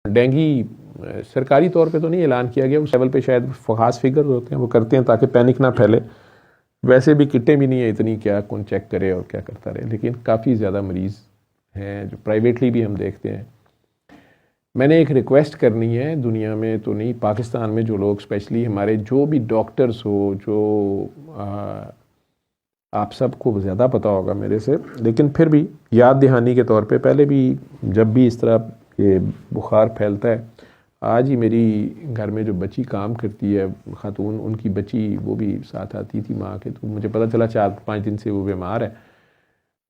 Dinghy सरकारी तौर पे तो नहीं ऐलान किया गया, उस लेवल पे शायद खास फिगर होते हैं वो करते हैं ताकि पैनिक ना फैले। वैसे भी किटें भी नहीं है इतनी, क्या कौन चेक करे और क्या करता रहे, लेकिन काफ़ी ज़्यादा मरीज़ हैं जो प्राइवेटली भी हम देखते हैं। मैंने एक रिक्वेस्ट करनी है, दुनिया में तो नहीं, पाकिस्तान में जो लोग स्पेशली हमारे जो भी डॉक्टर्स हो, जो आप सबको ज़्यादा पता होगा मेरे से, लेकिन फिर भी याद दहानी के तौर पे, पहले भी जब भी इस तरह ये बुखार फैलता है, आज ही मेरी घर में जो बच्ची काम करती है खातून, उनकी बच्ची वो भी साथ आती थी माँ के, तो मुझे पता चला 4-5 दिन से वो बीमार है,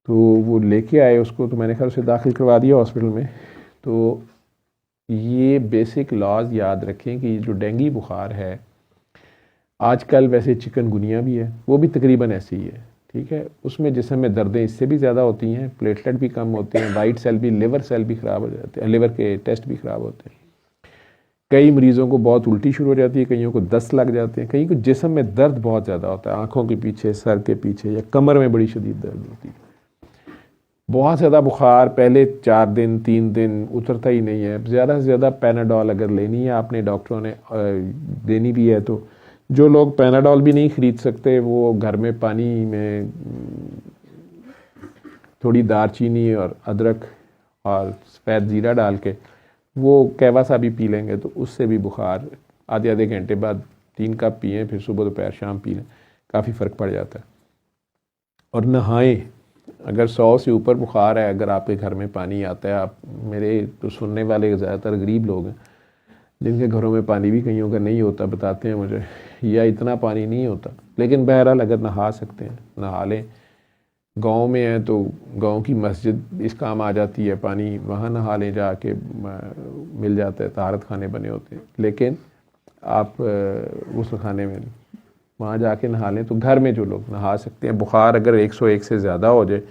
तो वो लेके आए उसको, तो मैंने खैर उसे दाखिल करवा दिया हॉस्पिटल में। तो ये बेसिक लॉज याद रखें कि जो डेंगी बुखार है, आजकल वैसे चिकनगुनिया भी है, वो भी तकरीबन ऐसे ही है, ठीक है। उसमें जिस्म में दर्दें इससे भी ज़्यादा होती हैं, प्लेटलेट भी कम होते हैं, वाइट सेल भी, लिवर सेल भी ख़राब हो जाते हैं, लिवर के टेस्ट भी ख़राब होते हैं। कई मरीज़ों को बहुत उल्टी शुरू हो जाती है, कईयों को दस्त लग जाते हैं, कई को जिस्म में दर्द बहुत ज़्यादा होता है, आँखों के पीछे, सर के पीछे या कमर में बड़ी शदीद दर्द होती है। बहुत ज़्यादा बुखार पहले 4 दिन 3 दिन उतरता ही नहीं है। ज़्यादा से ज़्यादा पैनाडॉल अगर लेनी है आपने, डॉक्टरों ने देनी भी है, तो जो लोग पैनाडॉल भी नहीं ख़रीद सकते वो घर में पानी में थोड़ी दारचीनी और अदरक और सफ़ेद ज़ीरा डाल के वो कहवा सा भी पी लेंगे, तो उससे भी बुखार आधे घंटे बाद 3 कप पिएँ, फिर सुबह दोपहर शाम पी लें, काफ़ी फ़र्क पड़ जाता है। और नहाएं, अगर 100 से ऊपर बुखार है, अगर आपके घर में पानी आता है, आप मेरे तो सुनने वाले ज़्यादातर गरीब लोग हैं जिनके घरों में पानी भी कईयों का नहीं होता, बताते हैं मुझे, या इतना पानी नहीं होता, लेकिन बहरहाल अगर नहा सकते हैं नहा लें। गांव में है तो गांव की मस्जिद इस काम आ जाती है, पानी वहाँ नहा लें जाके, मिल जाता है, तहारत खाने बने होते हैं, लेकिन आप उस खाने में वहाँ जाके नहा लें। तो घर में जो लोग नहा सकते हैं, बुखार अगर 101 से ज़्यादा हो जाए,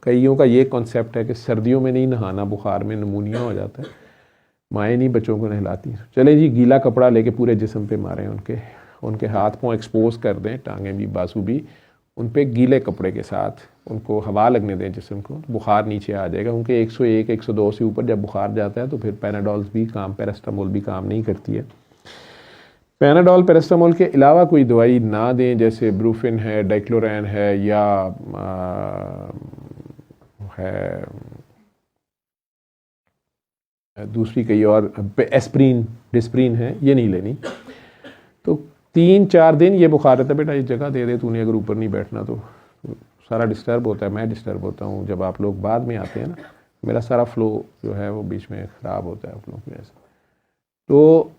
कईयों का ये कॉन्सेप्ट है कि सर्दियों में नहीं नहाना, बुखार में नमूनिया हो जाता है, माएँ नहीं बच्चों को नहलाती। चले जी, गीला कपड़ा लेके पूरे जिस्म पे मारें, उनके हाथ पाँव एक्सपोज कर दें, टांगें भी बाजू भी, उन पे गीले कपड़े के साथ उनको हवा लगने दें जिस्म को, बुखार नीचे आ जाएगा। उनके 101 102 से ऊपर जब बुखार जाता है तो फिर पैनाडॉल्स भी काम, पैरास्टामोल भी काम नहीं करती है। पैनाडॉल पैरास्टामोल के अलावा कोई दवाई ना दें, जैसे ब्रूफिन है, डाइक्लोरैन है, या है दूसरी कई और, एस्प्रीन, डिस्प्रीन है, ये नहीं लेनी। तो 3-4 दिन ये बुखार रहता है, बेटा ये जगह दे दे तूने, अगर ऊपर नहीं बैठना तो सारा डिस्टर्ब होता है, मैं डिस्टर्ब होता हूँ, जब आप लोग बाद में आते हैं ना, मेरा सारा फ्लो जो है वो बीच में ख़राब होता है आप लोगों की वजह से। तो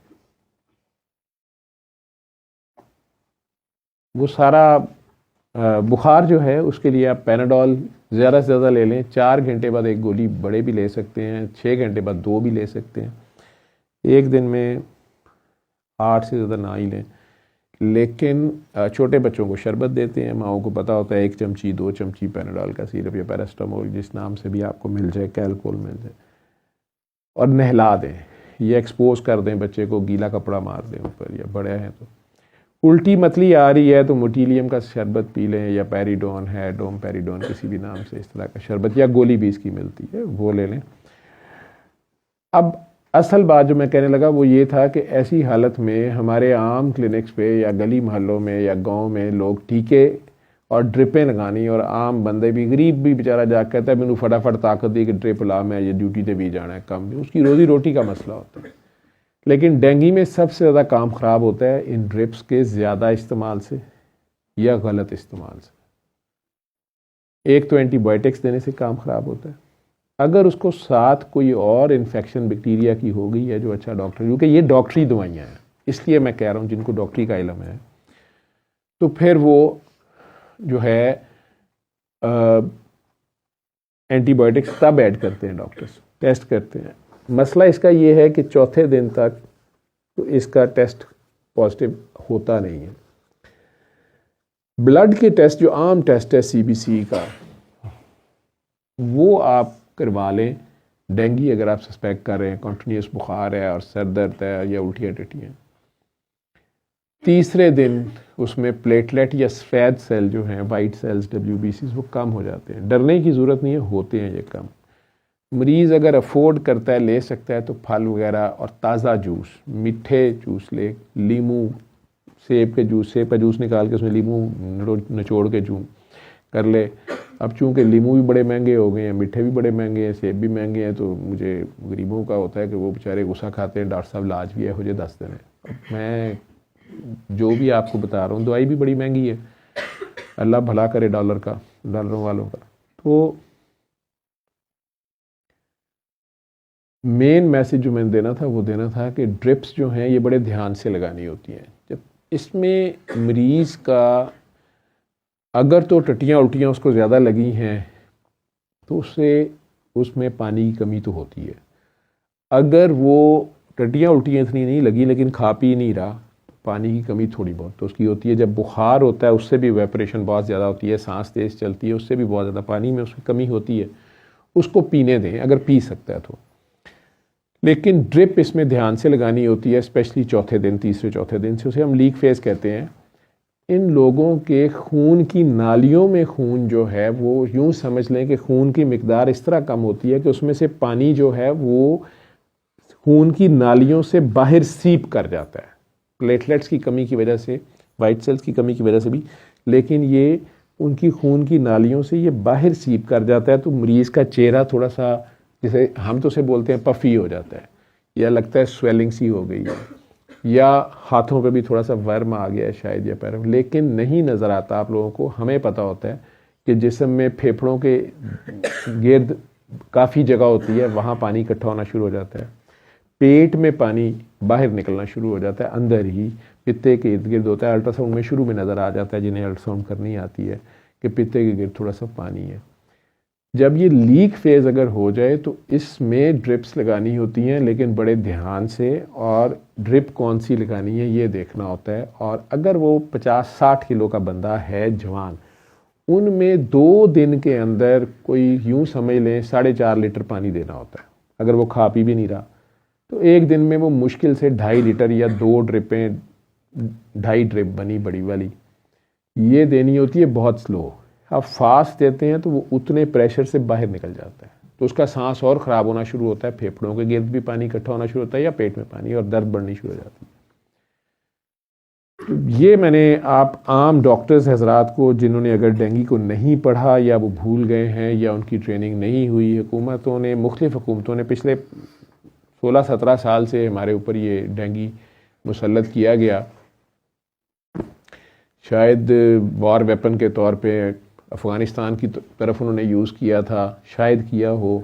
वो सारा बुखार जो है उसके लिए आप पैनाडॉल ज़्यादा से ज़्यादा ले लें, 4 घंटे बाद एक गोली बड़े भी ले सकते हैं, 6 घंटे बाद 2 भी ले सकते हैं, एक दिन में 8 से ज़्यादा ना ही लें। लेकिन छोटे बच्चों को शरबत देते हैं, माओं को पता होता है 1 चमची 2 चमची पैनाडॉल का सिरप या पैरास्टामोल, जिस नाम से भी आपको मिल जाए, कैलपोल मिल जाए, और नहला दें, ये एक्सपोज कर दें बच्चे को, गीला कपड़ा मार दें ऊपर, या बड़े हैं तो। उल्टी मतली आ रही है तो मोटिलियम का शरबत पी लें, या पेरिडोन है, डोम पेरिडोन किसी भी नाम से इस तरह का शरबत, या गोली भी इसकी मिलती है, वो ले लें। अब असल बात जो मैं कहने लगा वो ये था कि ऐसी हालत में हमारे आम क्लिनिक्स पे या गली मोहल्लों में या गांव में लोग टीके और ड्रिपें लगानी, और आम बंदे भी, गरीब भी बेचारा जाकर कहता है मैंने फटाफट ताकत दी कि ड्रिप ला, मैं ये ड्यूटी पे भी जाना है, कम भी, उसकी रोज़ी रोटी का मसला होता है। लेकिन डेंगू में सबसे ज़्यादा काम ख़राब होता है इन ड्रिप्स के ज़्यादा इस्तेमाल से या गलत इस्तेमाल से। एक तो एंटीबायोटिक्स देने से काम ख़राब होता है, अगर उसको साथ कोई और इन्फेक्शन बैक्टीरिया की हो गई है, जो अच्छा डॉक्टर, क्योंकि ये डॉक्टरी दवाइयाँ हैं, इसलिए मैं कह रहा हूँ जिनको डॉक्टरी का इल्म है, तो फिर वो जो है एंटीबायोटिक्स तब ऐड करते हैं, डॉक्टर्स टेस्ट करते हैं। मसला इसका ये है कि चौथे दिन तक तो इसका टेस्ट पॉजिटिव होता नहीं है। ब्लड के टेस्ट, जो आम टेस्ट है CBC का, वो आप करवा लें। डेंगू अगर आप सस्पेक्ट कर रहे हैं, कॉन्टीन्यूस बुखार है और सर दर्द है या उल्टियाँ टटियाँ, तीसरे दिन उसमें प्लेटलेट या सफ़ेद सेल जो हैं, वाइट सेल्स WBCs, वो कम हो जाते हैं। डरने की ज़रूरत नहीं है, होते हैं ये कम। मरीज़ अगर अफोर्ड करता है, ले सकता है, तो फल वगैरह और ताज़ा जूस, मीठे जूस ले, लीमू, सेब का जूस निकाल के उसमें लीमू निचोड़ के जूस कर ले। अब चूँकि लीमू भी बड़े महंगे हो गए हैं, मीठे भी बड़े महंगे हैं, सेब भी महंगे हैं, तो मुझे गरीबों का होता है कि वो बेचारे गुस्सा खाते हैं, डॉक्टर साहब इलाज भी है हो जाए 10 दिन है। अब मैं जो भी आपको बता रहा हूँ, दवाई भी बड़ी महंगी है, अल्लाह भला करे डॉलरों वालों का। तो मेन मैसेज जो मैंने देना था वो देना था कि ड्रिप्स जो हैं ये बड़े ध्यान से लगानी होती हैं। जब इसमें मरीज़ का अगर तो टट्टियाँ उल्टियाँ उसको ज़्यादा लगी हैं तो उसमें पानी की कमी तो होती है। अगर वो टट्टियाँ उल्टियाँ इतनी नहीं लगी लेकिन खा पी नहीं रहा, तो पानी की कमी थोड़ी बहुत तो उसकी होती है। जब बुखार होता है उससे भी इवेपोरेशन बहुत ज़्यादा होती है, सांस तेज़ चलती है, उससे भी बहुत ज़्यादा पानी में उसकी कमी होती है। उसको पीने दें अगर पी सकता है तो। लेकिन ड्रिप इसमें ध्यान से लगानी होती है, स्पेशली चौथे दिन, तीसरे चौथे दिन से, उसे हम लीक फेज कहते हैं। इन लोगों के खून की नालियों में खून जो है वो यूं समझ लें कि खून की मिकदार इस तरह कम होती है कि उसमें से पानी जो है वो खून की नालियों से बाहर सीप कर जाता है, प्लेटलेट्स की कमी की वजह से, वाइट सेल्स की कमी की वजह से भी, लेकिन ये उनकी खून की नालियों से ये बाहर सीप कर जाता है। तो मरीज़ का चेहरा थोड़ा सा, जैसे हम तो उसे बोलते हैं, पफी हो जाता है, या लगता है स्वेलिंग सी हो गई है, या हाथों पे भी थोड़ा सा वर्म आ गया है शायद, या पैरों में, लेकिन नहीं नज़र आता आप लोगों को। हमें पता होता है कि जिस्म में फेफड़ों के गिर्द काफ़ी जगह होती है, वहाँ पानी इकट्ठा होना शुरू हो जाता है। पेट में पानी बाहर निकलना शुरू हो जाता है, अंदर ही पित्ते के इर्द गिर्द होता है। अल्ट्रासाउंड में शुरू में नज़र आ जाता है, जिन्हें अल्ट्रासाउंड करनी आती है, कि पित्ते के गिर्द थोड़ा सा पानी है। जब ये लीक फेज़ अगर हो जाए तो इसमें ड्रिप्स लगानी होती हैं, लेकिन बड़े ध्यान से, और ड्रिप कौन सी लगानी है ये देखना होता है। और अगर वो 50-60 किलो का बंदा है जवान, उनमें 2 दिन के अंदर कोई यूं समझ लें 4.5 लीटर पानी देना होता है। अगर वो खा पी भी नहीं रहा तो एक दिन में वो मुश्किल से 2.5 लीटर या 2 ड्रिपें, 2.5 ड्रिप बनी बड़ी वाली, ये देनी होती है बहुत स्लो। आप फास्ट देते हैं तो वो उतने प्रेशर से बाहर निकल जाता है, तो उसका सांस और ख़राब होना शुरू होता है, फेफड़ों के गिर्द भी पानी इकट्ठा होना शुरू होता है, या पेट में पानी, और दर्द बढ़नी शुरू हो जाती है। तो ये मैंने आप आम डॉक्टर्स हजरात को, जिन्होंने अगर डेंगू को नहीं पढ़ा या वो भूल गए हैं या उनकी ट्रेनिंग नहीं हुई, हुकूमतों ने, मुख्तलिफ हुकूमतों ने पिछले 16-17 साल से हमारे ऊपर ये डेंगू मुसल्लत किया गया। शायद वॉर वेपन के तौर पे अफ़गानिस्तान की तरफ उन्होंने यूज़ किया था, शायद किया हो,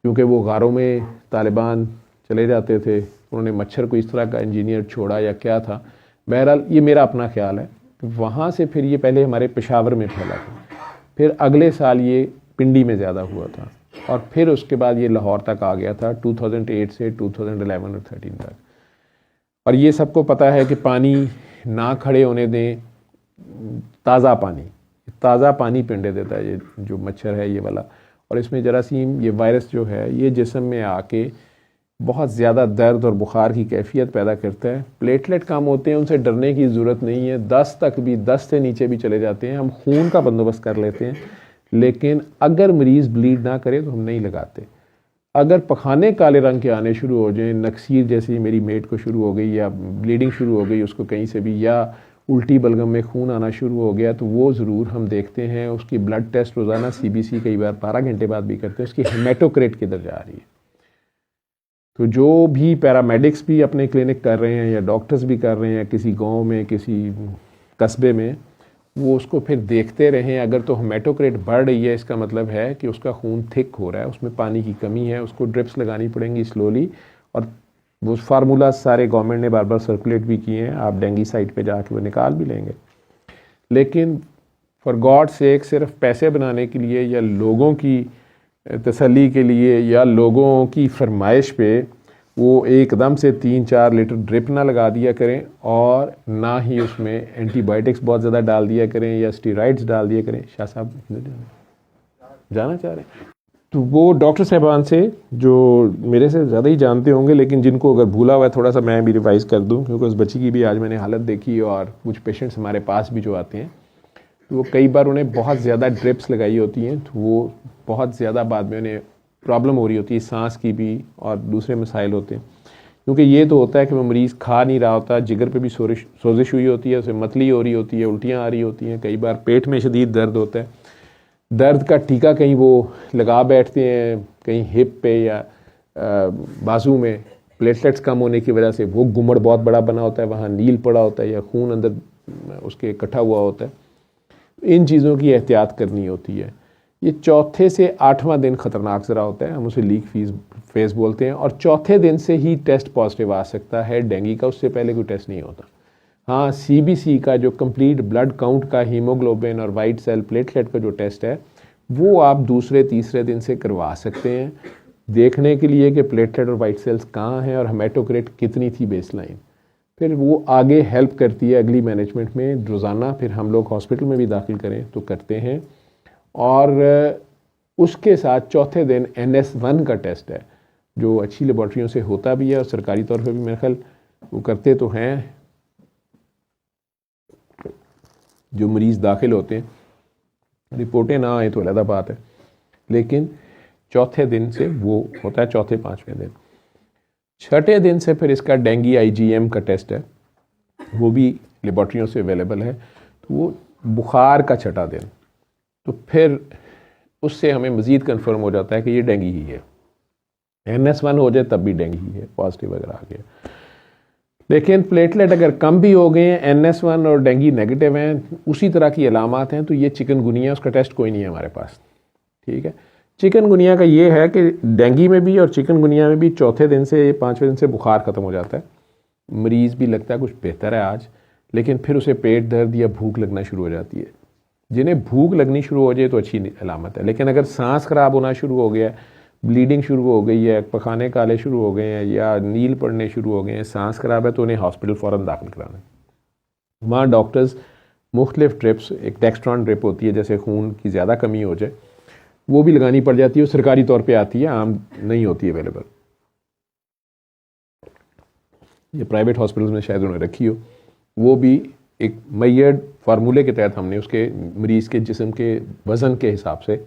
क्योंकि वो गारों में तालिबान चले जाते थे, उन्होंने मच्छर को इस तरह का इंजीनियर छोड़ा या क्या था। बहरहाल ये मेरा अपना ख्याल है। वहाँ से फिर ये पहले हमारे पेशावर में फैला था, फिर अगले साल ये पिंडी में ज़्यादा हुआ था, और फिर उसके बाद ये लाहौर तक आ गया था 2008 से 2011 और 13 तक। और ये सबको पता है कि पानी ना खड़े होने दें, ताज़ा पानी पिंडे देता है ये जो मच्छर है ये वाला। और इसमें जरासीम, ये वायरस जो है, ये जिस्म में आके बहुत ज़्यादा दर्द और बुखार की कैफियत पैदा करता है। प्लेटलेट कम होते हैं, उनसे डरने की ज़रूरत नहीं है, 10 तक भी, 10 से नीचे भी चले जाते हैं। हम खून का बंदोबस्त कर लेते हैं, लेकिन अगर मरीज़ ब्लीड ना करे तो हम नहीं लगाते। अगर पखाने काले रंग के आने शुरू हो जाएं, नक्सीर जैसी मेरी मेट को शुरू हो गई, या ब्लीडिंग शुरू हो गई उसको कहीं से भी, या उल्टी बलगम में खून आना शुरू हो गया, तो वो ज़रूर हम देखते हैं। उसकी ब्लड टेस्ट रोज़ाना CBC कई बार 12 घंटे बाद भी करते हैं, उसकी हेमेटोक्रेट किधर जा रही है। तो जो भी पैरामेडिक्स भी अपने क्लिनिक कर रहे हैं या डॉक्टर्स भी कर रहे हैं किसी गांव में, किसी कस्बे में, वो उसको फिर देखते रहें। अगर तो हेमेटोक्रेट बढ़ रही है, इसका मतलब है कि उसका खून थिक हो रहा है, उसमें पानी की कमी है, उसको ड्रिप्स लगानी पड़ेंगी स्लोली। और वो फार्मूला सारे गवर्नमेंट ने बार बार सर्कुलेट भी किए हैं, आप डेंगी साइट पे जाके वो निकाल भी लेंगे। लेकिन फॉर गॉड सेक, सिर्फ पैसे बनाने के लिए या लोगों की तसल्ली के लिए या लोगों की फरमाइश पे वो एकदम से 3-4 लीटर ड्रिप ना लगा दिया करें, और ना ही उसमें एंटीबायोटिक्स बहुत ज़्यादा डाल दिया करें या स्टीरॉइड्स डाल दिया करें। शाह साहब जाना चाह रहे हैं तो वो डॉक्टर साहबान से, जो मेरे से ज़्यादा ही जानते होंगे, लेकिन जिनको अगर भूला हुआ है थोड़ा सा मैं भी रिवाइज कर दूं, क्योंकि उस बच्ची की भी आज मैंने हालत देखी, और कुछ पेशेंट्स हमारे पास भी जो आते हैं तो वो कई बार उन्हें बहुत ज़्यादा ड्रिप्स लगाई होती हैं, तो वो बहुत ज़्यादा बाद में उन्हें प्रॉब्लम हो रही होती है, सांस की भी और दूसरे मसाइल होते हैं। क्योंकि ये तो होता है कि वो मरीज़ खा नहीं रहा होता, जिगर पे भी सोजिश हुई होती है, उसे मतली हो रही होती है, उल्टियाँ आ रही होती हैं, कई बार पेट में शदीद दर्द होता है। दर्द का टीका कहीं वो लगा बैठते हैं, कहीं हिप पे या बाजू में, प्लेटलेट्स कम होने की वजह से वो गुमड़ बहुत बड़ा बना होता है, वहाँ नील पड़ा होता है या खून अंदर उसके इकट्ठा हुआ होता है। इन चीज़ों की एहतियात करनी होती है। ये चौथे से 8वां दिन ख़तरनाक ज़रा होता है, हम उसे लीक फेज़ बोलते हैं, और चौथे दिन से ही टेस्ट पॉजिटिव आ सकता है डेंगू का, उससे पहले कोई टेस्ट नहीं होता। हाँ, CBC का जो कंप्लीट ब्लड काउंट का हीमोग्लोबिन और वाइट सेल प्लेटलेट का जो टेस्ट है वो आप दूसरे तीसरे दिन से करवा सकते हैं, देखने के लिए कि प्लेटलेट और वाइट सेल्स कहाँ हैं और हेमाटोक्रिट कितनी थी बेसलाइन। फिर वो आगे हेल्प करती है अगली मैनेजमेंट में। रोज़ाना फिर हम लोग हॉस्पिटल में भी दाखिल करें तो करते हैं। और उसके साथ चौथे दिन NS1 का टेस्ट है जो अच्छी लेबॉर्ट्रियों से होता भी है और सरकारी तौर पर भी मेरे ख्याल वो करते तो हैं। जो मरीज़ दाखिल होते हैं, रिपोर्टें ना आए तो अलग बात है, लेकिन चौथे दिन से वो होता है, चौथे 5वें दिन। छठे दिन से फिर इसका डेंगू IgM का टेस्ट है, वो भी लेबॉर्ट्रियों से अवेलेबल है। तो वो बुखार का छठा दिन, तो फिर उससे हमें मज़ीद कंफर्म हो जाता है कि ये डेंगू ही है। NS1 हो जाए तब भी डेंगू ही है, पॉजिटिव अगर आ गया। लेकिन प्लेटलेट अगर कम भी हो गए हैं, NS1 और डेंगू नेगेटिव हैं, उसी तरह की अलामात हैं, तो ये चिकनगुनिया, उसका टेस्ट कोई नहीं है हमारे पास। ठीक है, चिकनगुनिया का ये है कि डेंगू में भी और चिकनगुनिया में भी चौथे दिन से 5वें दिन से बुखार ख़त्म हो जाता है, मरीज़ भी लगता है कुछ बेहतर है आज, लेकिन फिर उसे पेट दर्द या भूख लगना शुरू हो जाती है। जिन्हें भूख लगनी शुरू हो जाए तो अच्छी अलामत है, लेकिन अगर सांस ख़राब होना शुरू हो गया, ब्लीडिंग शुरू हो गई है, पखाने काले शुरू हो गए हैं या नील पड़ने शुरू हो गए हैं, सांस ख़राब है, तो उन्हें हॉस्पिटल फ़ौरन दाखिल कराना है। वहाँ डॉक्टर्स मुख्तलिफ ड्रिप्स, एक डेक्स्ट्रॉन ड्रिप होती है जैसे खून की ज़्यादा कमी हो जाए, वो भी लगानी पड़ जाती है, वो सरकारी तौर पे आती है, आम नहीं होती अवेलेबल। ये प्राइवेट हॉस्पिटल्स में शायद उन्होंने रखी हो। वो भी एक मैयड फार्मूले के तहत हमने उसके मरीज़ के जिस्म के वज़न के हिसाब से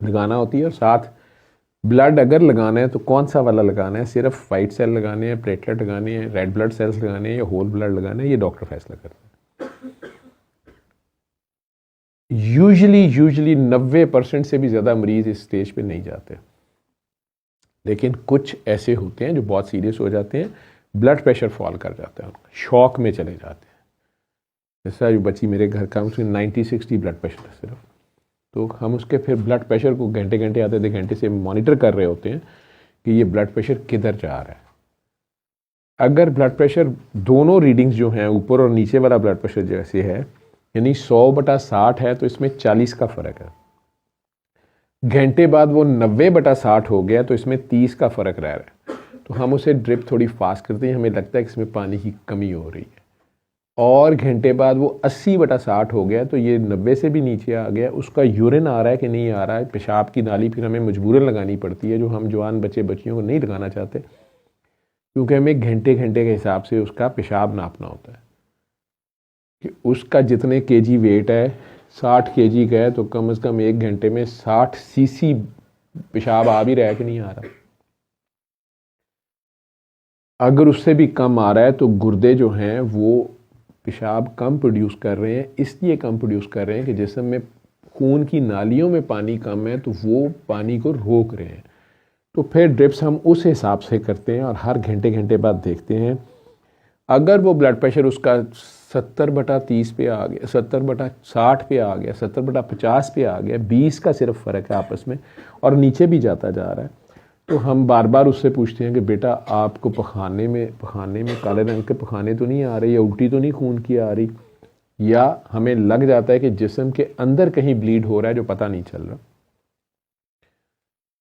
लगाना होती है। और साथ ब्लड अगर लगाना है तो कौन सा वाला लगाना है, सिर्फ वाइट सेल लगाने हैं, प्लेटलेट लगाने हैं, रेड ब्लड सेल्स लगाने हैं या होल ब्लड लगाने हैं, ये डॉक्टर फैसला करते हैं। यूजुअली 90% से भी ज़्यादा मरीज़ इस स्टेज पे नहीं जाते, लेकिन कुछ ऐसे होते हैं जो बहुत सीरियस हो जाते हैं, ब्लड प्रेशर फॉल कर जाता है, उनका शॉक में चले जाते हैं। जैसा जो बच्ची मेरे घर का, उसमें 90-60 ब्लड प्रेशर है सिर्फ, तो हम उसके फिर ब्लड प्रेशर को घंटे आधे घंटे से मॉनिटर कर रहे होते हैं कि ये ब्लड प्रेशर किधर जा रहा है। अगर ब्लड प्रेशर दोनों रीडिंग्स जो हैं, ऊपर और नीचे वाला ब्लड प्रेशर जैसे है, यानी 100/60 है, तो इसमें 40 का फ़र्क है। घंटे बाद वो 90/60 हो गया, तो इसमें 30 का फ़र्क रह रहा है। तो हम उसे ड्रिप थोड़ी फास्ट करते हैं, हमें लगता है कि इसमें पानी की कमी हो रही है। और घंटे बाद वो 80/60 हो गया, तो ये 90 से भी नीचे आ गया। उसका यूरिन आ रहा है कि नहीं आ रहा है, पेशाब की नाली फिर हमें मजबूरन लगानी पड़ती है, जो हम जवान बच्चियों को नहीं लगाना चाहते, क्योंकि हमें घंटे के हिसाब से उसका पेशाब नापना होता है कि उसका जितने केजी वेट है, 60 केजी का है, तो कम से कम 1 घंटे में 60 सीसी पेशाब आ भी रहा है कि नहीं आ रहा। अगर उससे भी कम आ रहा है तो गुर्दे जो हैं वो पेशाब कम प्रोड्यूस कर रहे हैं, इसलिए कम प्रोड्यूस कर रहे हैं कि जिस्म में खून की नालियों में पानी कम है, तो वो पानी को रोक रहे हैं। तो फिर ड्रिप्स हम उस हिसाब से करते हैं और हर घंटे बाद देखते हैं। अगर वो ब्लड प्रेशर उसका 70/30 पे आ गया, 70/60 पे आ गया, 70/50 पे आ गया, 20 का सिर्फ फ़र्क है आपस में, और नीचे भी जाता जा रहा है, तो हम बार बार उससे पूछते हैं कि बेटा आपको पखाने में काले रंग के पखाने तो नहीं आ रहे, या उल्टी तो नहीं खून की आ रही, या हमें लग जाता है कि जिस्म के अंदर कहीं ब्लीड हो रहा है जो पता नहीं चल रहा।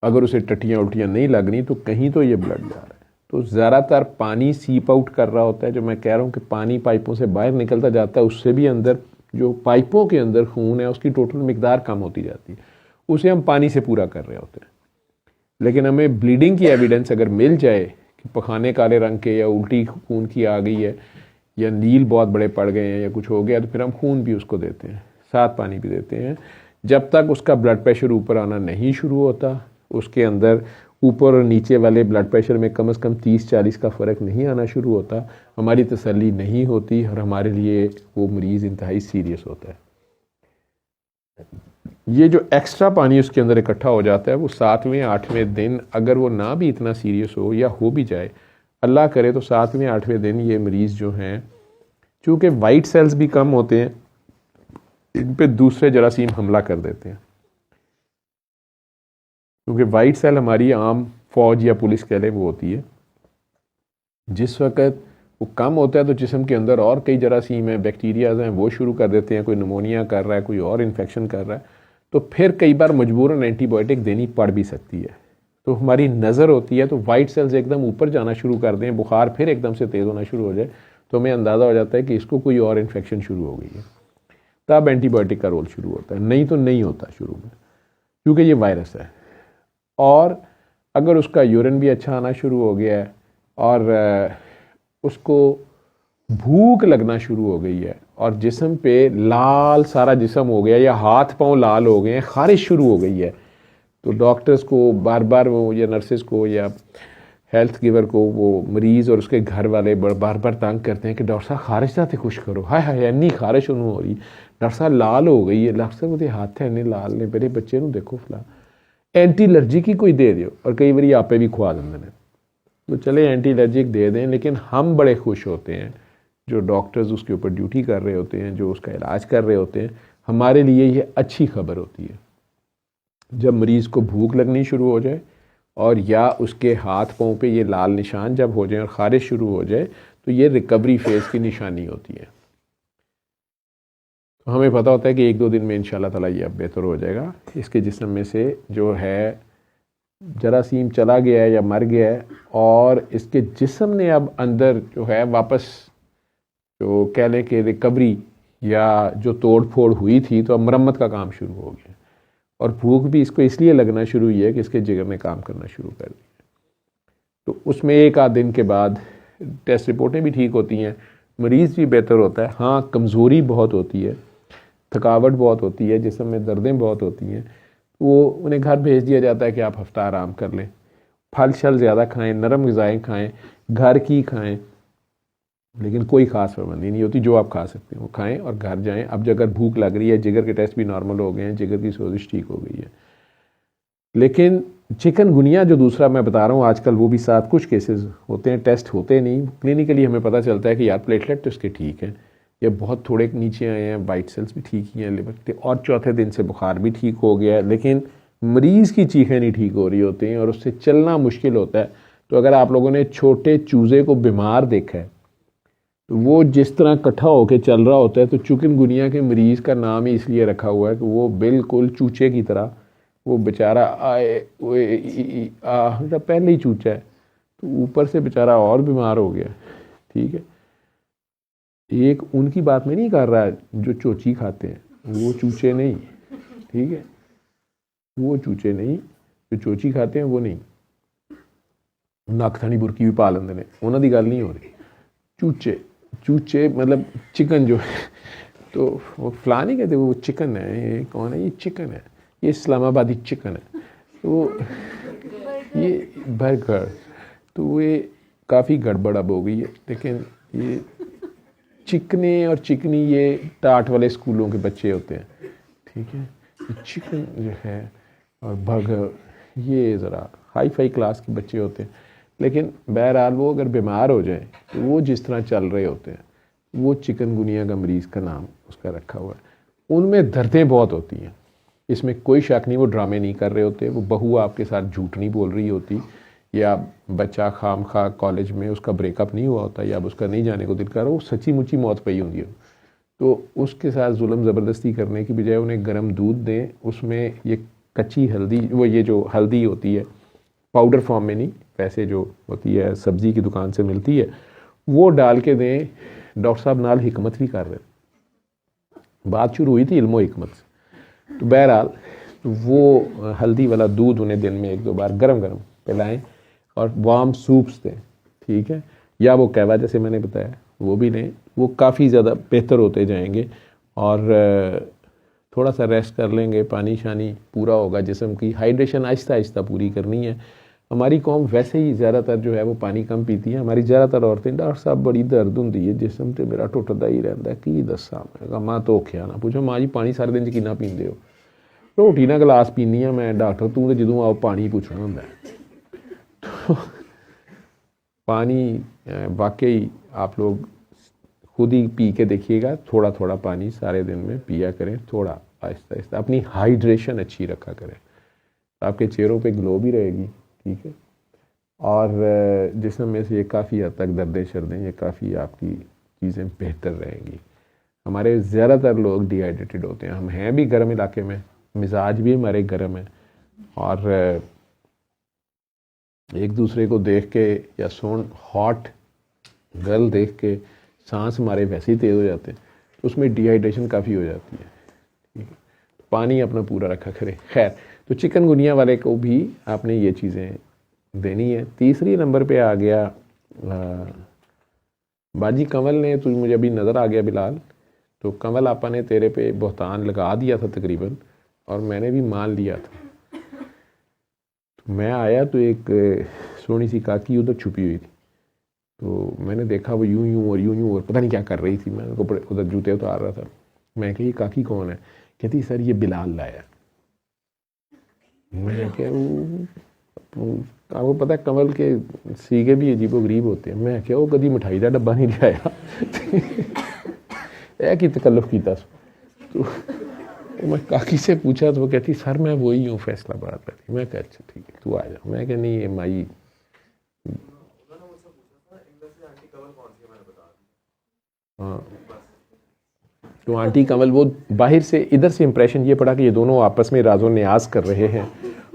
अगर उसे टट्टियाँ उल्टियाँ नहीं लगनी तो कहीं तो ये ब्लड जा रहा है। तो ज़्यादातर पानी सीप आउट कर रहा होता है, जो मैं कह रहा हूँ कि पानी पाइपों से बाहर निकलता जाता है, उससे भी अंदर जो पाइपों के अंदर खून है उसकी टोटल मिकदार कम होती जाती है, उसे हम पानी से पूरा कर रहे होते हैं। लेकिन हमें ब्लीडिंग की एविडेंस अगर मिल जाए कि पखाने काले रंग के या उल्टी खून की आ गई है या नील बहुत बड़े पड़ गए हैं या कुछ हो गया, तो फिर हम खून भी उसको देते हैं, साथ पानी भी देते हैं। जब तक उसका ब्लड प्रेशर ऊपर आना नहीं शुरू होता, उसके अंदर ऊपर और नीचे वाले ब्लड प्रेशर में कम से कम 30-40 का फ़र्क नहीं आना शुरू होता, हमारी तसल्ली नहीं होती और हमारे लिए वो मरीज़ इंतहाई सीरियस होता है। ये जो एक्स्ट्रा पानी उसके अंदर इकट्ठा हो जाता है वो 7वें-8वें दिन अगर वो ना भी इतना सीरियस हो या हो भी जाए, अल्लाह करे तो 7वें-8वें दिन ये मरीज़ जो हैं, चूँकि वाइट सेल्स भी कम होते हैं, इन पे दूसरे जरासीम हमला कर देते हैं। क्योंकि वाइट सेल हमारी आम फौज या पुलिस कह लें वो होती है। जिस वक्त वो कम होता है तो जिस्म के अंदर और कई जरासीम हैं, बैक्टीरियाज हैं, वो शुरू कर देते हैं, कोई निमोनिया कर रहा है, कोई और इन्फेक्शन कर रहा है, तो फिर कई बार मजबूरन एंटीबायोटिक देनी पड़ भी सकती है। तो हमारी नज़र होती है तो वाइट सेल्स एकदम ऊपर जाना शुरू कर दें, बुखार फिर एकदम से तेज़ होना शुरू हो जाए, तो हमें अंदाज़ा हो जाता है कि इसको कोई और इन्फेक्शन शुरू हो गई है, तब एंटीबायोटिक का रोल शुरू होता है, नहीं तो नहीं होता शुरू में, क्योंकि ये वायरस है। और अगर उसका यूरिन भी अच्छा आना शुरू हो गया है और उसको भूख लगना शुरू हो गई है और जिस्म पे लाल सारा जिस्म हो गया या हाथ पांव लाल हो गए हैं, खारिश शुरू हो गई है, तो डॉक्टर्स को बार बार वो या नर्सेज को या हेल्थ गिवर को वो मरीज़ और उसके घर वाले बार बार तंग करते हैं कि डॉक्टर साहब खारिश साथ खुश करो, हाय हाय इन्नी खारिश उन्होंने हो रही, डॉक्टर साहब लाल हो गई है, डॉक्टर साहब वो हाथ है इन्ने लाल ने, मेरे बच्चे को देखो फला एंटी एलर्जी की कोई दे दो, और कई बार आपे भी खुआ देंगे ने, तो चले एंटी एलर्जिक दे दें, लेकिन हम बड़े खुश होते हैं जो डॉक्टर्स उसके ऊपर ड्यूटी कर रहे होते हैं, जो उसका इलाज कर रहे होते हैं, हमारे लिए ये अच्छी खबर होती है। जब मरीज़ को भूख लगनी शुरू हो जाए और या उसके हाथ पाँव पे ये लाल निशान जब हो जाए और खारिश शुरू हो जाए, तो ये रिकवरी फेज़ की निशानी होती है। तो हमें पता होता है कि 1-2 दिन में इंशाल्लाह ताला ये अब बेहतर हो जाएगा। इसके जिस्म में से जो है जरासीम चला गया है या मर गया है और इसके जिस्म ने अब अंदर जो है वापस जो कह लें कि रिकवरी या जो तोड़ फोड़ हुई थी, तो अब मरम्मत का काम शुरू हो गया और भूख भी इसको इसलिए लगना शुरू हुई है कि इसके जिगर ने काम करना शुरू कर दिया। तो उसमें 1-8 दिन के बाद टेस्ट रिपोर्टें भी ठीक होती हैं, मरीज़ भी बेहतर होता है। हाँ, कमज़ोरी बहुत होती है, थकावट बहुत होती है, जिस्म में दर्दें बहुत होती हैं, वो उन्हें घर भेज दिया जाता है कि आप हफ्ता आराम कर लें, फल शल ज़्यादा खाएं, नरम ग़िज़ाएँ खाएं, घर की खाएं, लेकिन कोई ख़ास पाबंदी नहीं होती, जो आप खा सकते हैं वो खाएं और घर जाएं। अब अगर भूख लग रही है, जिगर के टेस्ट भी नॉर्मल हो गए हैं, जिगर की सोजिश ठीक हो गई है, लेकिन चिकनगुनिया जो दूसरा मैं बता रहा हूँ आजकल, वो भी साथ कुछ केसेस होते हैं, टेस्ट होते नहीं, क्लिनिकली हमें पता चलता है कि यार प्लेटलेट तो इसके ठीक है, ये बहुत थोड़े नीचे आए हैं, वाइट सेल्स भी ठीक ही हैं, लिवर, और चौथे दिन से बुखार भी ठीक हो गया है, लेकिन मरीज़ की चीखें नहीं ठीक हो रही होती हैं और उससे चलना मुश्किल होता है। तो अगर आप लोगों ने छोटे चूज़े को बीमार देखा है, तो वो जिस तरह इकट्ठा होकर चल रहा होता है, तो चिकनगुनिया के मरीज़ का नाम ही इसलिए रखा हुआ है कि वो बिल्कुल चूचे की तरह, वो बेचारा पहले ही चूचा है तो ऊपर से बेचारा और बीमार हो गया। ठीक है, एक उनकी बात में नहीं कर रहा है जो चोची खाते हैं, वो चूचे नहीं, ठीक है, वो चूचे नहीं, जो चोची खाते हैं वो नहीं, नक थनी बुरकी भी पा लेंगे ने, उन्होंने गल नहीं हो रही। चूचे चूचे मतलब चिकन जो है, तो वो फला नहीं कहते, वो चिकन है, ये कौन है, ये चिकन है, ये इस्लामाबादी चिकन है, तो ये बर्गर, तो ये काफ़ी गड़बड़ अब हो गई है। लेकिन ये चिकने और चिकनी ये टाट वाले स्कूलों के बच्चे होते हैं, ठीक है, चिकन जो है और बर्गर ये ज़रा हाई फाई क्लास के बच्चे होते हैं। लेकिन बहरहाल वो अगर बीमार हो जाए तो वो जिस तरह चल रहे होते हैं, वो चिकनगुनिया का मरीज़ का नाम उसका रखा हुआ है। उनमें दर्दें बहुत होती हैं, इसमें कोई शक नहीं, वो ड्रामे नहीं कर रहे होते, वो बहू आपके साथ झूठ नहीं बोल रही होती, या बच्चा खाम खा कॉलेज में उसका ब्रेकअप नहीं हुआ होता या अब उसका नहीं जाने को दिल कर रहा, वो सच्ची मुच्ची मौत पई होती है। तो उसके साथ जुल्म ज़बरदस्ती करने की बजाय उन्हें गर्म दूध दें, उसमें ये कच्ची हल्दी, वो ये जो हल्दी होती है पाउडर फॉर्म में नहीं, वैसे जो होती है सब्ज़ी की दुकान से मिलती है, वो डाल के दें। डॉक्टर साहब नाल हिकमत भी कर रहे, बात शुरू हुई थी इल्मो हिकमत से। तो बहरहाल वो हल्दी वाला दूध उन्हें दिन में 1-2 बार गरम गरम पिलाएं और वार्म सूप्स दें, ठीक है, या वो कहवा जैसे मैंने बताया वो भी लें, वो काफ़ी ज़्यादा बेहतर होते जाएंगे और थोड़ा सा रेस्ट कर लेंगे, पानी शानी पूरा होगा, जिस्म की हाइड्रेशन आहिस्ता आहिस्ता पूरी करनी है। हमारी कौम वैसे ही ज़्यादातर जो है वो पानी कम पीती है। हमारी ज़्यादातर औरतें, डॉक्टर साहब बड़ी दर्द होंगी है जिस्म ते मेरा टुटदा ही रहता है, की दसा। मैं कहा मां धोखिया ना पूछो, मां जी पानी सारे दिन च किन्ना पींदे हो? रोटी ना गिलास पीनी है मैं, डॉक्टर तू तो जदों आओ पानी पूछना होंदा है। तो पानी वाकई आप लोग खुद ही पी के देखिएगा, थोड़ा थोड़ा पानी सारे दिन में पिया करें, थोड़ा आहिस्ता आहिस्ता अपनी हाइड्रेशन अच्छी रखा करें, आपके चेहरों पे ग्लो भी रहेगी, ठीक है। और जिस्म में से ये काफ़ी हद तक दर्दें शर्दें, ये काफ़ी आपकी चीज़ें बेहतर रहेंगी। हमारे ज़्यादातर लोग डिहाइड्रेटेड होते हैं, हम हैं भी गर्म इलाके में, मिजाज भी हमारे गर्म है, और एक दूसरे को देख के या हॉट गर्ल देख के सांस हमारे वैसे ही तेज़ हो जाते हैं, तो उसमें डिहाइड्रेशन काफ़ी हो जाती है, ठीक है। पानी अपना पूरा रखा करें। खैर, तो चिकनगुनिया वाले को भी आपने ये चीज़ें देनी है। तीसरी नंबर पे आ गया बाजी कंवल ने, तो मुझे अभी नज़र आ गया बिलाल, तो कंवल आपा ने तेरे पे बहतान लगा दिया था तकरीबन, और मैंने भी मान लिया था। तो मैं आया तो एक सोनी सी काकी उधर छुपी हुई थी, तो मैंने देखा वो यूं यूं और पता नहीं क्या कर रही थी। मैं उनको उधर जूते उतार रहा था। मैं कही काकी कौन है? कहती सर ये बिलाल लाया। मैं क्या, आपको पता है कमल के सीगे भी अजीबो गरीब होते हैं। मैं क्या वो कभी मिठाई का डब्बा नहीं लियाया है कि तकल्लुफ कीता। तो मैं काकी से पूछा तो वो कहती सर मैं वही हूँ फैसलाबाद वाली। मैं कहा अच्छा ठीक है तू आ जा। मैं क्या नहीं ये माई, हाँ। तो आंटी कमल, वो बाहर से इधर से इंप्रेशन ये पड़ा कि ये दोनों आपस में राजो न्याज कर रहे हैं,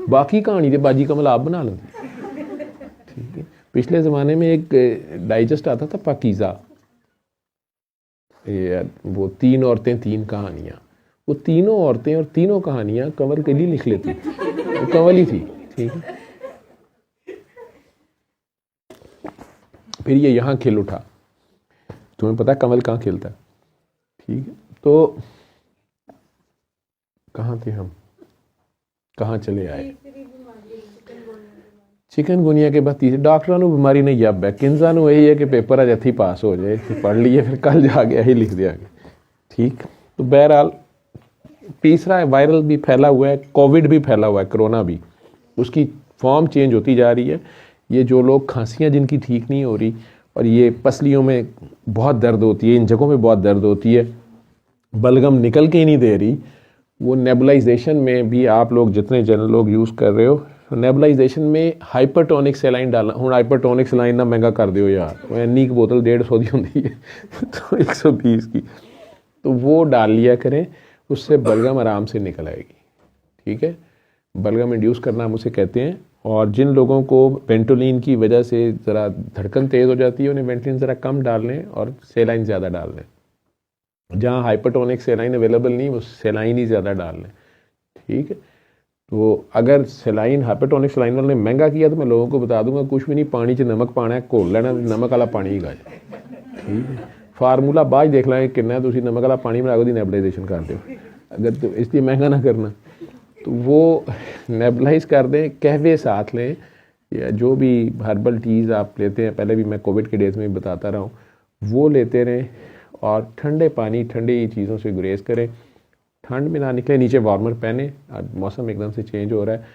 बाकी कहानी दे बाजी कमल आप बना लेंगे, ठीक है। पिछले ज़माने में एक डाइजेस्ट आता था पाकीज़ा, वो 3 औरतें 3 कहानियाँ, वो तीनों औरतें और तीनों कहानियाँ कंवल के लिए लिख लेती, वो कंवल ही थी, ठीक है। फिर ये यहाँ खिल उठा, तुम्हें पता है कंवल कहाँ खिलता है, ठीक है। तो कहाँ थे हम, कहाँ चले आए? चिकनगुनिया के बाद तीसरे डॉक्टरों को बीमारी नहीं जब है, किन्जा नु यही है कि पेपर अज इत्थे पास हो जाए, पढ़ लिए फिर कल जाके यही लिख दिया गया, ठीक। तो बहरहाल तीसरा वायरल भी फैला हुआ है, कोविड भी फैला हुआ है, कोरोना भी, उसकी फॉर्म चेंज होती जा रही है। ये जो लोग खांसियाँ जिनकी ठीक नहीं हो रही, और ये पसलियों में बहुत दर्द होती है, इन जगहों में बहुत दर्द होती है, बलगम निकल के ही नहीं दे रही, वो नेबुलाइजेशन में भी आप लोग जितने जनरल लोग यूज़ कर रहे हो, नेबुलाइजेशन में हाइपरटोनिक सैलाइन डालना। हूँ हाइपरटोनिक सैलाइन ना महंगा कर दियो यार, इन्नी की बोतल 150 की होती है तो 120 की, तो वो डाल लिया करें, उससे बलगम आराम से निकल आएगी, ठीक है। बलगम इंड्यूस करना हम उसे कहते हैं। और जिन लोगों को वेंटोलिन की वजह से ज़रा धड़कन तेज़ हो जाती है, उन्हें वेंटोलिन ज़रा कम डाल लें और सेलाइन ज़्यादा डाल लें। जहाँ हाइपरटोनिक सेलाइन अवेलेबल नहीं, वो सेलाइन ही ज़्यादा डाल लें, ठीक है। तो अगर सेलाइन हाइपरटोनिक सेलाइन वाले ने महंगा किया तो मैं लोगों को बता दूंगा कुछ भी नहीं, पानी च नमक पाना है, घोल लेना, नमक वाला पानी ही गाए, ठीक है। फार्मूला बाद देख लेंगे कितना तुम नमक वाला पानी बना के नेबुलाइजेशन कर दो, अगर तो इसलिए महंगा ना करना। तो वो नेबुलाइज कर दें, कहवे साथ लें, या जो भी हर्बल टीज़ आप लेते हैं, पहले भी मैं कोविड के डेज़ में बताता रहा हूँ, वो लेते रहें। और ठंडे पानी ठंडी चीज़ों से गुरेज करें, ठंड में ना निकले, नीचे वार्मर पहने, मौसम एकदम से चेंज हो रहा है।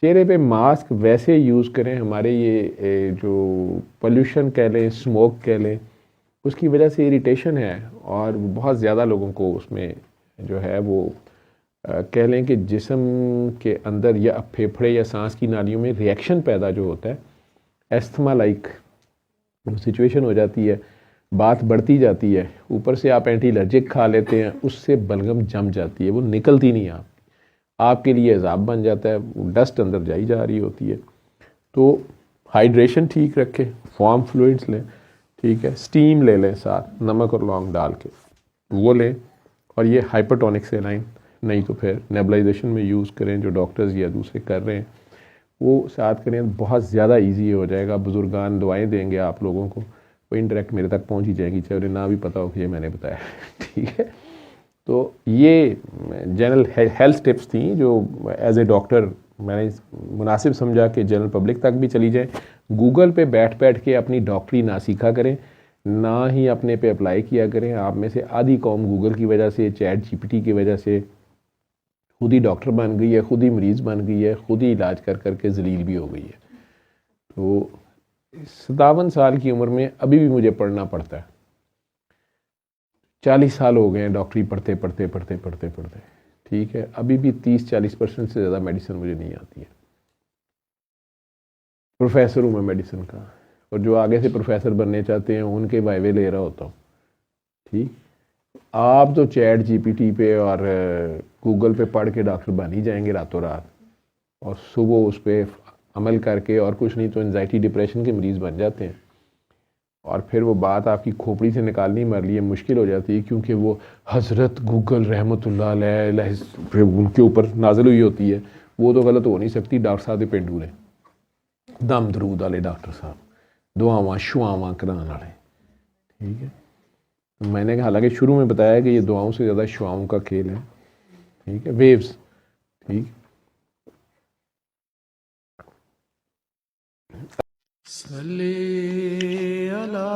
चेहरे पे मास्क वैसे यूज़ करें, हमारे ये जो पोल्यूशन कह लें, स्मोक कह लें, उसकी वजह से इरिटेशन है, और बहुत ज़्यादा लोगों को उसमें जो है वो कह लें कि जिस्म के अंदर या फेफड़े या सांस की नालियों में रिएक्शन पैदा जो होता है, एस्थमा लाइक सिचुएशन हो जाती है, बात बढ़ती जाती है। ऊपर से आप एंटी एलर्जिक खा लेते हैं, उससे बलगम जम जाती है, वो निकलती नहीं, आपके लिए अजाब बन जाता है, वो डस्ट अंदर जाई जा रही होती है। तो हाइड्रेशन ठीक रखें, वार्म फ्लूइड्स लें, ठीक है, स्टीम ले लें साथ नमक और लौंग डाल के, वो लें। और ये हाइपरटोनिक सेलाइन नहीं तो फिर नेबुलाइजेशन में यूज़ करें, जो डॉक्टर्स या दूसरे कर रहे हैं वो साथ करें, बहुत ज़्यादा ईजी हो जाएगा। बुजुर्गान दुआएं देंगे आप लोगों को, वो इनडायरेक्ट मेरे तक पहुंच ही जाएगी, चाहे उन्हें ना भी पता हो कि ये मैंने बताया ठीक है। तो ये जनरल हेल्थ टिप्स थी जो एज ए डॉक्टर मैंने मुनासिब समझा कि जनरल पब्लिक तक भी चली जाए। गूगल पे बैठ बैठ के अपनी डॉक्टरी ना सीखा करें, ना ही अपने पे अप्लाई किया करें। आप में से आधी कौम गूगल की वजह से, चैट जीपीटी की वजह से खुद ही डॉक्टर बन गई है, खुद ही मरीज़ बन गई है, खुद ही इलाज कर करके जलील भी हो गई है। तो 57 साल की उम्र में अभी भी मुझे पढ़ना पड़ता है। 40 साल हो गए हैं डॉक्टरी पढ़ते पढ़ते पढ़ते पढ़ते पढ़ते, ठीक है। अभी भी 30-40% से ज़्यादा मेडिसिन मुझे नहीं आती है। प्रोफेसर हूँ मैं मेडिसिन का, और जो आगे से प्रोफेसर बनने चाहते हैं उनके वाइवे ले रहा होता हूँ, ठीक। आप तो चैट जीपीटी पे और गूगल पे पढ़ के डॉक्टर बन ही जाएंगे रातों रात, और सुबह उस पर अमल करके और कुछ नहीं तो एंजाइटी डिप्रेशन के मरीज़ बन जाते हैं। और फिर वो बात आपकी खोपड़ी से निकालनी हमारे लिए मुश्किल हो जाती है, क्योंकि वो हज़रत गूगल रहमतुल्लाह अलैह उनके ऊपर नाजिल हुई होती है। वो तो गलत हो नहीं सकती। डॉक्टर साहब पेंडू ने दम दरूद वाले डॉक्टर साहब, दुआवां शुआवां कराने वाले, ठीक है। मैंने हालांकि शुरू में बताया कि ये दुआओं से ज़्यादा शुआओं का खेल है, ठीक है, वेव्स, ठीक। सल्ले अला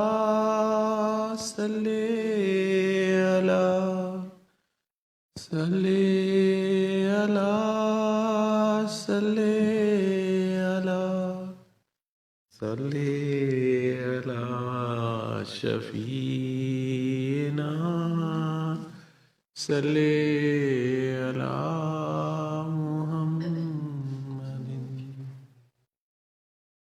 सल्ले अला सल्ले अला सल्ले अला सल्ले अला शफीना सल्ले अला